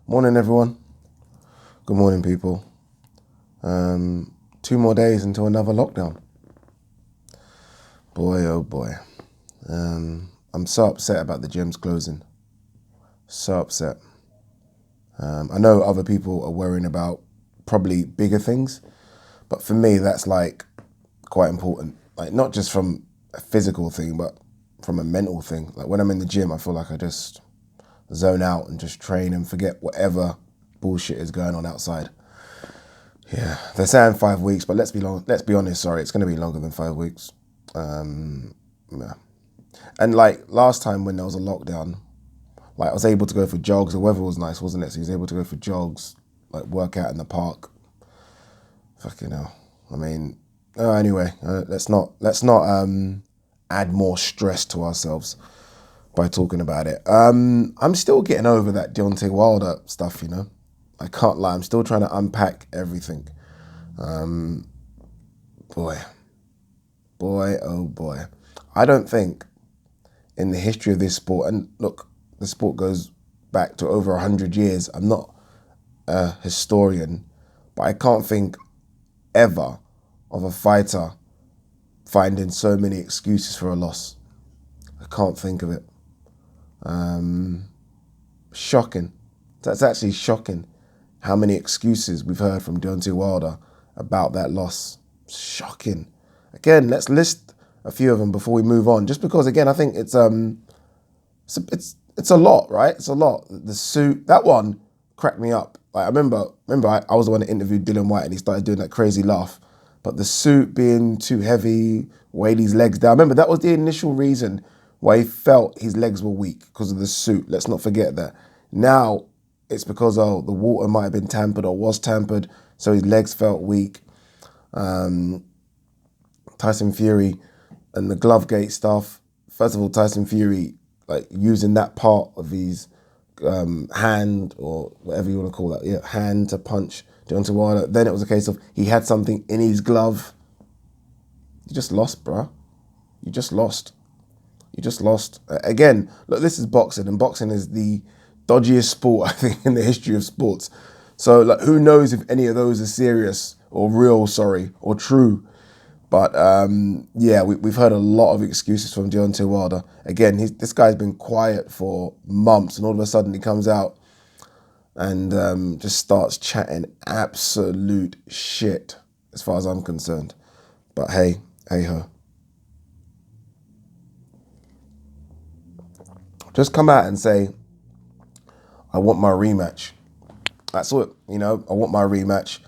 Morning, everyone. Good morning, people. 2 more days until another lockdown. Boy, oh boy. I'm so upset about the gyms closing. So upset. I know other people are worrying about probably bigger things, but for me, that's like quite important. Like not just from a physical thing, but from a mental thing. Like when I'm in the gym, I feel like I just zone out and just train and forget whatever bullshit is going on outside. Yeah, they're saying 5 weeks, but let's be honest. Sorry, it's going to be longer than 5 weeks. Yeah. And like last time when there was a lockdown, like I was able to go for jogs. The weather was nice, wasn't it? So he was able to go for jogs, like work out in the park. Fucking hell. I mean, anyway, let's not add more stress to ourselves by talking about it. I'm still getting over that Deontay Wilder stuff. I can't lie. I'm still trying to unpack everything. Boy, oh boy. I don't think in the history of this sport, and look, the sport goes back to over 100 years. I'm not a historian, but I can't think ever of a fighter finding so many excuses for a loss. I can't think of it. Shocking. That's actually shocking how many excuses we've heard from Deontay Wilder about that loss. Shocking. Again, let's list a few of them before we move on. Just because, again, I think it's a lot, right? It's a lot. The suit, that one cracked me up. Like I remember I was the one that interviewed Dylan White and he started doing that crazy laugh. But the suit being too heavy, weighed his legs down. Remember, that was the initial reason why he felt his legs were weak, because of the suit. Let's not forget that. Now, it's because, the water might have been tampered or was tampered, so his legs felt weak. Tyson Fury and the glove gate stuff. First of all, Tyson Fury, like using that part of his hand, or whatever you want to call that, hand to punch Deontay Wilder. Then it was a case of he had something in his glove. You just lost, bruh. You just lost. Again, look, this is boxing, and boxing is the dodgiest sport, I think, in the history of sports. So, like, who knows if any of those are serious or real, or true. But, we've heard a lot of excuses from Deontay Wilder. Again, this guy's been quiet for months, and all of a sudden he comes out and just starts chatting absolute shit, as far as I'm concerned. But hey ho. Just come out and say, I want my rematch. That's it. I want my rematch.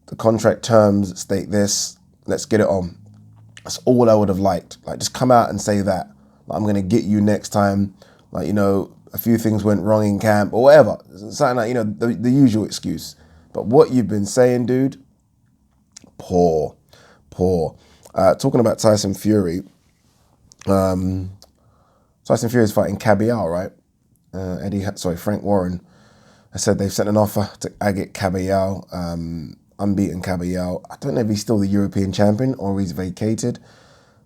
The contract terms state this. Let's get it on. That's all I would have liked. Like, just come out and say that. Like, I'm going to get you next time. Like, a few things went wrong in camp or whatever. Something like, the usual excuse. But what you've been saying, dude, poor. Talking about Tyson Fury. Tyson Fury is fighting Kabayel, right? Frank Warren. I said they've sent an offer to Agit Kabayel, unbeaten Kabayel. I don't know if he's still the European champion or he's vacated,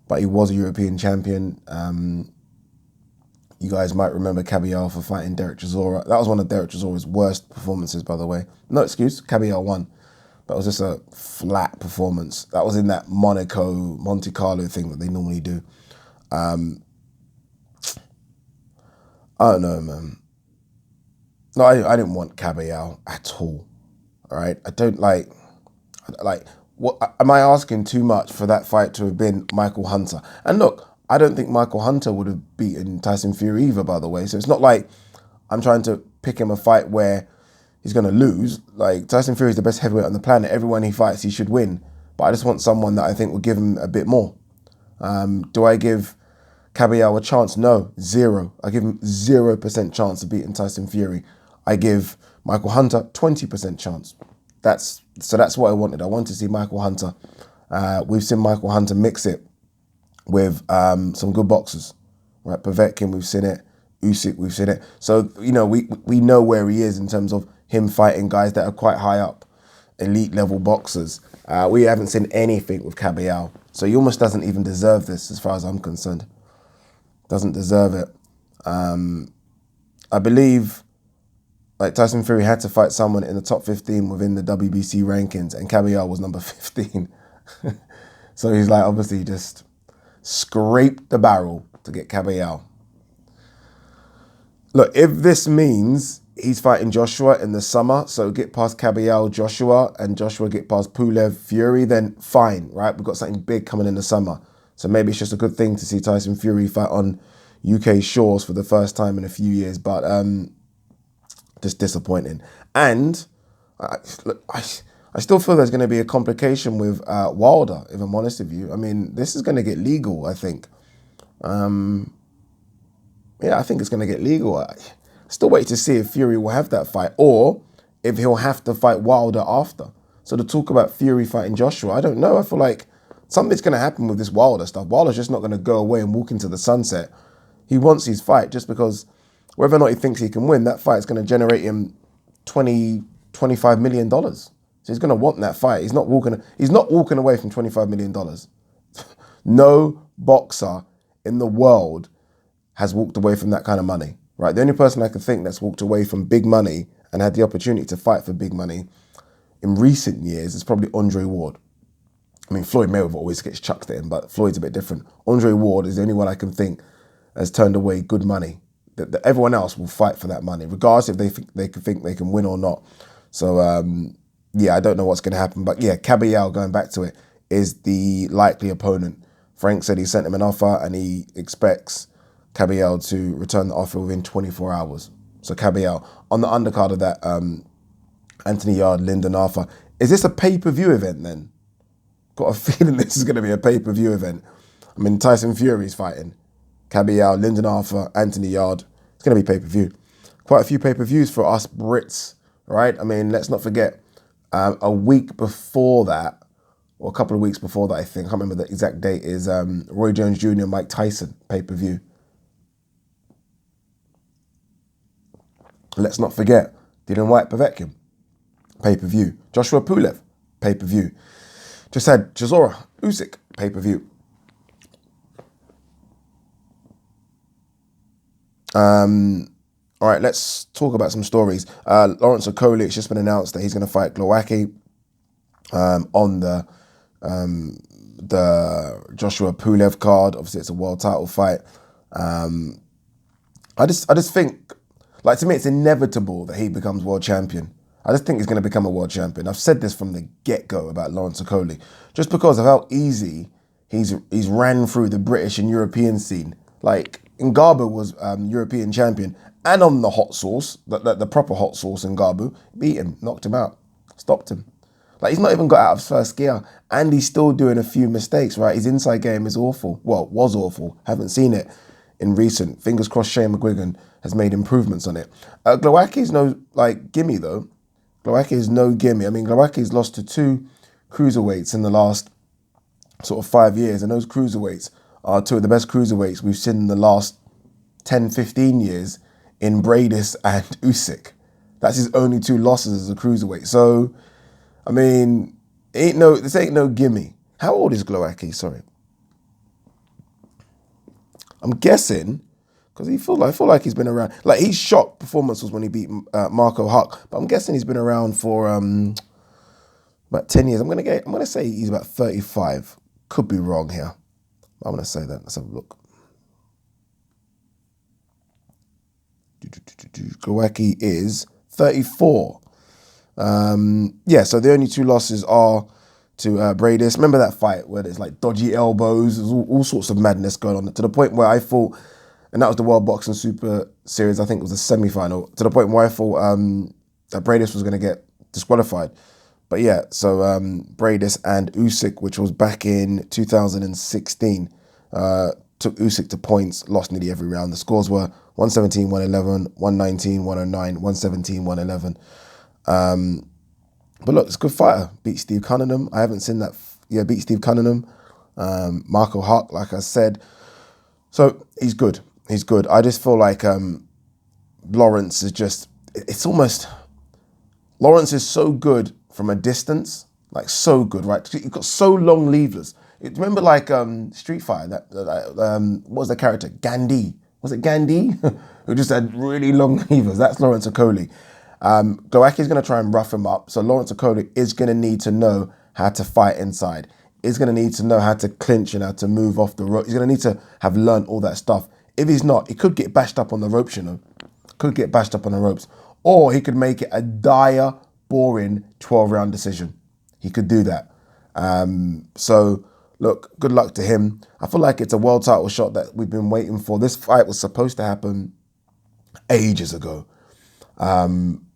but he was a European champion. You guys might remember Kabayel for fighting Derek Chisora. That was one of Derek Chisora's worst performances, by the way. No excuse, Kabayel won. That was just a flat performance. That was in that Monte Carlo thing that they normally do. I don't know, man. No, I didn't want Kabayel at all. All right, I don't like. What am I asking too much for that fight to have been Michael Hunter? And look, I don't think Michael Hunter would have beaten Tyson Fury either, by the way. So it's not like I'm trying to pick him a fight where he's going to lose. Like, Tyson Fury is the best heavyweight on the planet. Everyone he fights, he should win. But I just want someone that I think will give him a bit more. Do I give Kabayel a chance? No, zero. I give him 0% chance of beating Tyson Fury. I give Michael Hunter 20% chance. That's what I wanted. I wanted to see Michael Hunter. We've seen Michael Hunter mix it with some good boxers, right? Povetkin, we've seen it. Usyk, we've seen it. So, we know where he is in terms of him fighting guys that are quite high up, elite level boxers. We haven't seen anything with Kabayel. So he almost doesn't even deserve this as far as I'm concerned. Doesn't deserve it. I believe Like Tyson Fury had to fight someone in the top 15 within the WBC rankings, and Kabayel was number 15. So he's like obviously just scraped the barrel to get Kabayel. Look, if this means he's fighting Joshua in the summer, so get past Kabayel, Joshua, and Joshua get past Pulev, Fury, then fine, right? We've got something big coming in the summer. So maybe it's just a good thing to see Tyson Fury fight on UK shores for the first time in a few years, but just disappointing. And I still feel there's going to be a complication with Wilder, if I'm honest with you. I mean, this is going to get legal, I think. Yeah, I think it's going to get legal. I still wait to see if Fury will have that fight or if he'll have to fight Wilder after. So to talk about Fury fighting Joshua, I don't know. I feel like something's going to happen with this Wilder stuff. Wilder's just not going to go away and walk into the sunset. He wants his fight just because whether or not he thinks he can win, that fight's going to generate him $25 million. So he's going to want that fight. He's not walking away from $25 million. No boxer in the world has walked away from that kind of money, right? The only person I can think that's walked away from big money and had the opportunity to fight for big money in recent years is probably Andre Ward. I mean, Floyd Mayweather always gets chucked at him, but Floyd's a bit different. Andre Ward is the only one I can think has turned away good money. That everyone else will fight for that money, regardless if they think they can win or not. So, yeah, I don't know what's going to happen. But yeah, Kabayel, going back to it, is the likely opponent. Frank said he sent him an offer and he expects Kabayel to return the offer within 24 hours. So Kabayel, on the undercard of that, Anthony Yarde, Lyndon Arthur. Is this a pay-per-view event then? Got a feeling this is going to be a pay-per-view event. I mean, Tyson Fury's fighting. Kabayel, Lyndon Arthur, Anthony Yarde. It's going to be pay-per-view. Quite a few pay-per-views for us Brits, right? I mean, let's not forget, a week before that, or a couple of weeks before that, I think, I can't remember the exact date, is Roy Jones Jr., Mike Tyson pay-per-view. Let's not forget, Dillian Whyte Povetkin, pay-per-view. Joshua Pulev, pay-per-view. Just had Chisora, Usyk, pay-per-view. All right, let's talk about some stories. Lawrence Okolie, it's just been announced that he's going to fight Glowacki on the Joshua Pulev card. Obviously, it's a world title fight. I just think, like, to me, it's inevitable that he becomes world champion. I just think he's going to become a world champion. I've said this from the get-go about Lawrence Okolie, just because of how easy he's ran through the British and European scene. Like, Ngannou was European champion and on the hot sauce, the proper hot sauce. Ngannou beat him, knocked him out, stopped him. Like, he's not even got out of his first gear and he's still doing a few mistakes, right? His inside game is awful. Well, was awful. Haven't seen it in recent. Fingers crossed Shane McGuigan has made improvements on it. Glowacki is no, gimme, though. Glowacki is no gimme. I mean, Glowacki's lost to 2 cruiserweights in the last sort of 5 years, and those cruiserweights are 2 of the best cruiserweights we've seen in the last 10, 15 years in Bradis and Usyk. That's his only 2 losses as a cruiserweight. So, I mean, this ain't no gimme. How old is Glowacki? Sorry. I'm guessing, because I feel like he's been around. Like, his shock performance was when he beat Marco Huck, but I'm guessing he's been around for about 10 years. I'm gonna say he's about 35. Could be wrong here. I'm gonna say that. Let's have a look. Glowacki is 34. Yeah, so the only 2 losses are to Bradis. Remember that fight where there's like dodgy elbows, there's all sorts of madness going on, to the point where I thought, and that was the World Boxing Super Series, I think it was the semi-final, to the point where I thought that Bradis was going to get disqualified. But yeah, so Bradis and Usyk, which was back in 2016, took Usyk to points, lost nearly every round. The scores were 117, 111, 119, 109, 117, 111. But look, it's a good fighter. Beat Steve Cunningham. I haven't seen that. Yeah, beat Steve Cunningham. Marco Huck, like I said. So he's good. He's good. I just feel like Lawrence is just, it's almost, Lawrence is so good from a distance, like so good, right? He's got so long levers. Remember like Street Fighter, what was the character? Gandhi. Was it Gandhi? Who just had really long levers. That's Lawrence Okolie. Glowacki is going to try and rough him up. So Lawrence Okolie is going to need to know how to fight inside. He's going to need to know how to clinch and how to move off the rope. He's going to need to have learned all that stuff. If he's not, he could get bashed up on the ropes, you know. Could get bashed up on the ropes. Or he could make it a dire, boring 12-round decision. He could do that. So, look, good luck to him. I feel like it's a world title shot that we've been waiting for. This fight was supposed to happen ages ago.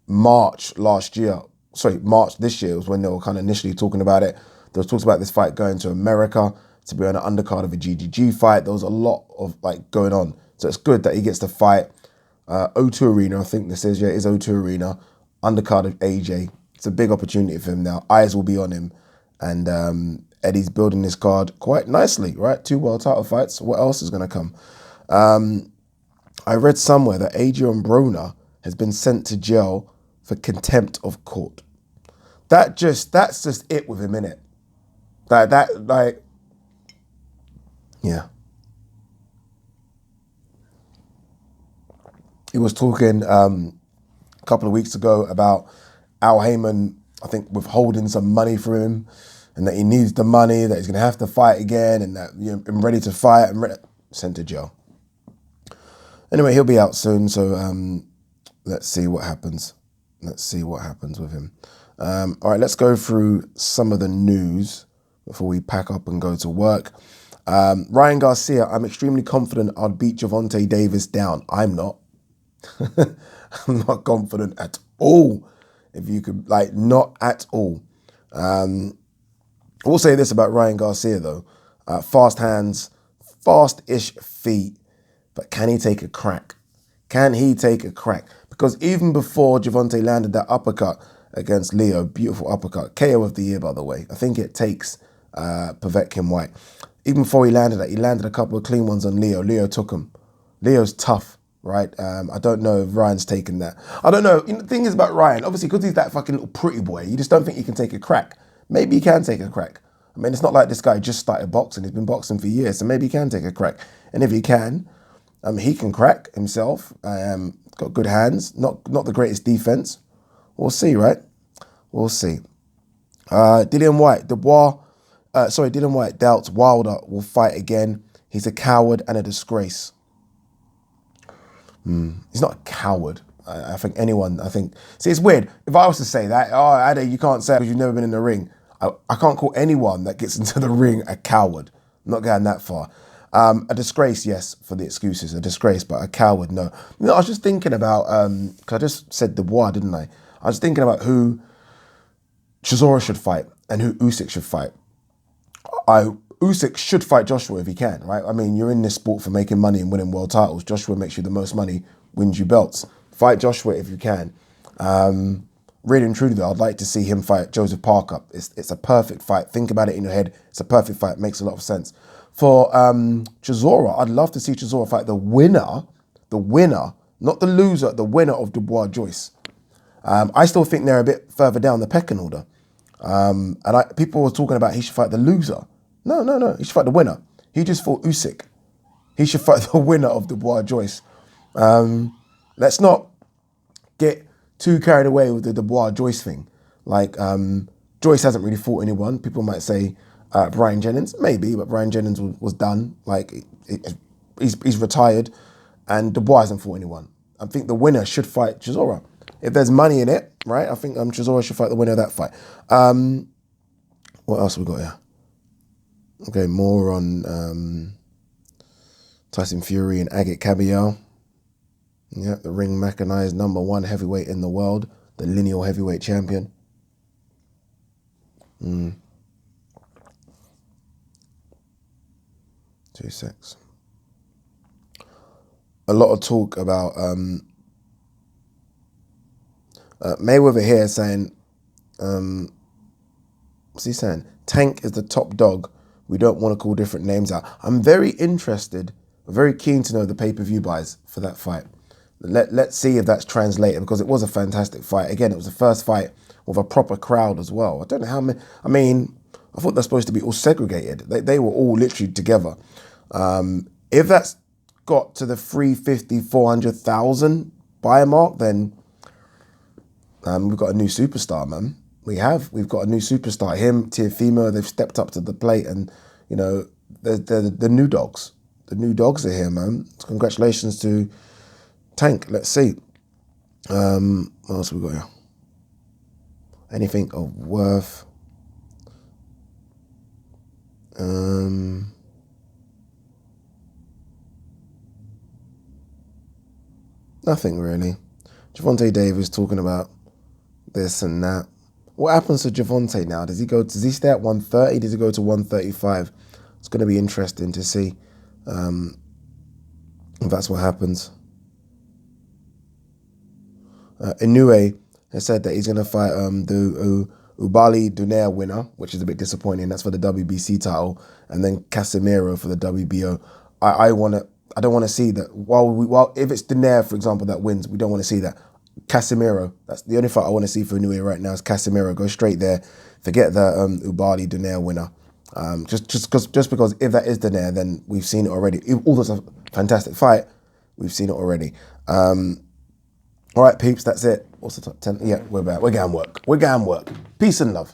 March this year was when they were kind of initially talking about it. There was talks about this fight going to America to be on an undercard of a GGG fight. There was a lot of going on. So it's good that he gets to fight. O2 Arena, I think this is. Yeah, it is O2 Arena. Undercard of AJ. It's a big opportunity for him now. Eyes will be on him. And Eddie's building this card quite nicely, right? 2 world title fights. What else is going to come? I read somewhere that Adrian Broner has been sent to jail for contempt of court. That's just it with him, innit? Yeah. He was talking a couple of weeks ago about Al Heyman, I think, withholding some money from him, and that he needs the money, that he's going to have to fight again, and that I'm ready to fight. Sent to jail. Anyway, he'll be out soon, so let's see what happens. Let's see what happens with him. All right, let's go through some of the news before we pack up and go to work. Ryan Garcia, I'm extremely confident I'll beat Gervonta Davis down. I'm not. I'm not confident at all. If you could, not at all. I will say this about Ryan Garcia, though. Fast hands, fast-ish feet, but can he take a crack? Can he take a crack? Because even before Gervonta landed that uppercut against Leo, beautiful uppercut, KO of the year, by the way. I think it takes Povetkin White. Even before he landed that, he landed a couple of clean ones on Leo. Leo took him. Leo's tough, right? I don't know if Ryan's taken that. I don't know. The thing is about Ryan, obviously, because he's that fucking little pretty boy, you just don't think he can take a crack. Maybe he can take a crack. I mean, it's not like this guy just started boxing. He's been boxing for years, so maybe he can take a crack. And if he can crack himself. Got good hands. Not the greatest defense. We'll see, right? We'll see. Dillian White doubts Wilder will fight again. He's a coward and a disgrace. He's not a coward. I think see, it's weird. If I was to say that, Ade, you can't say it because you've never been in the ring. I can't call anyone that gets into the ring a coward. I'm not going that far. A disgrace, yes, for the excuses. A disgrace, but a coward, no. I was just thinking about, because I just said Dubois, didn't I? I was thinking about who Chisora should fight and who Usyk should fight. Usyk should fight Joshua if he can, right? I mean, you're in this sport for making money and winning world titles. Joshua makes you the most money, wins you belts. Fight Joshua if you can. Really and truly, though, I'd like to see him fight Joseph Parker. It's a perfect fight. Think about it in your head. It's a perfect fight. Makes a lot of sense. For Chisora, I'd love to see Chisora fight the winner, not the loser, the winner of Dubois Joyce. I still think they're a bit further down the pecking order. People were talking about he should fight the loser. No. He should fight the winner. He just fought Usyk. He should fight the winner of Dubois Joyce. Let's not get too carried away with the Dubois Joyce thing. Joyce hasn't really fought anyone. People might say Brian Jennings, maybe, but Brian Jennings was done. He's retired, and Dubois hasn't fought anyone. I think the winner should fight Chisora. If there's money in it, right? I think Chisora should fight the winner of that fight. What else we got here? Okay, more on Tyson Fury and Agit Kabayel. Yeah, the ring mechanized #1 heavyweight in the world, the lineal heavyweight champion. 2-6. A lot of talk about Mayweather here saying, what's he saying? Tank is the top dog. We don't want to call different names out. I'm very interested, very keen to know the pay-per-view buys for that fight. Let's see if that's translated, because it was a fantastic fight. Again, it was the first fight with a proper crowd as well. I don't know how many. I mean, I thought they're supposed to be all segregated. They were all literally together. If that's got to the 350,000, 400,000 buy mark, then We've got a new superstar, man. We've got a new superstar. Him, Teofimo, they've stepped up to the plate, and you know, the new dogs. The new dogs are here, man. So congratulations to Tank. Let's see. What else have we got here? Anything of worth? Nothing really. Javonte Davis talking about this and that. What happens to Javonte now? Does he stay at 130? Does he go to 135? It's going to be interesting to see if that's what happens. Inoue has said that he's going to fight the Ubali Dunair winner, which is a bit disappointing. That's for the WBC title, and then Casemiro for the WBO. I don't want to see that. While if it's Dunair, for example, that wins, we don't want to see that. Casemiro, that's the only fight I want to see for Inoue right now is Casemiro. Go straight there. Forget the Ubali Dunair winner. Just because if that is Dunair, then we've seen it already. Although it's a fantastic fight, we've seen it already. All right, peeps, that's it. What's the top 10? Yeah, we're back. We're going work. Peace and love.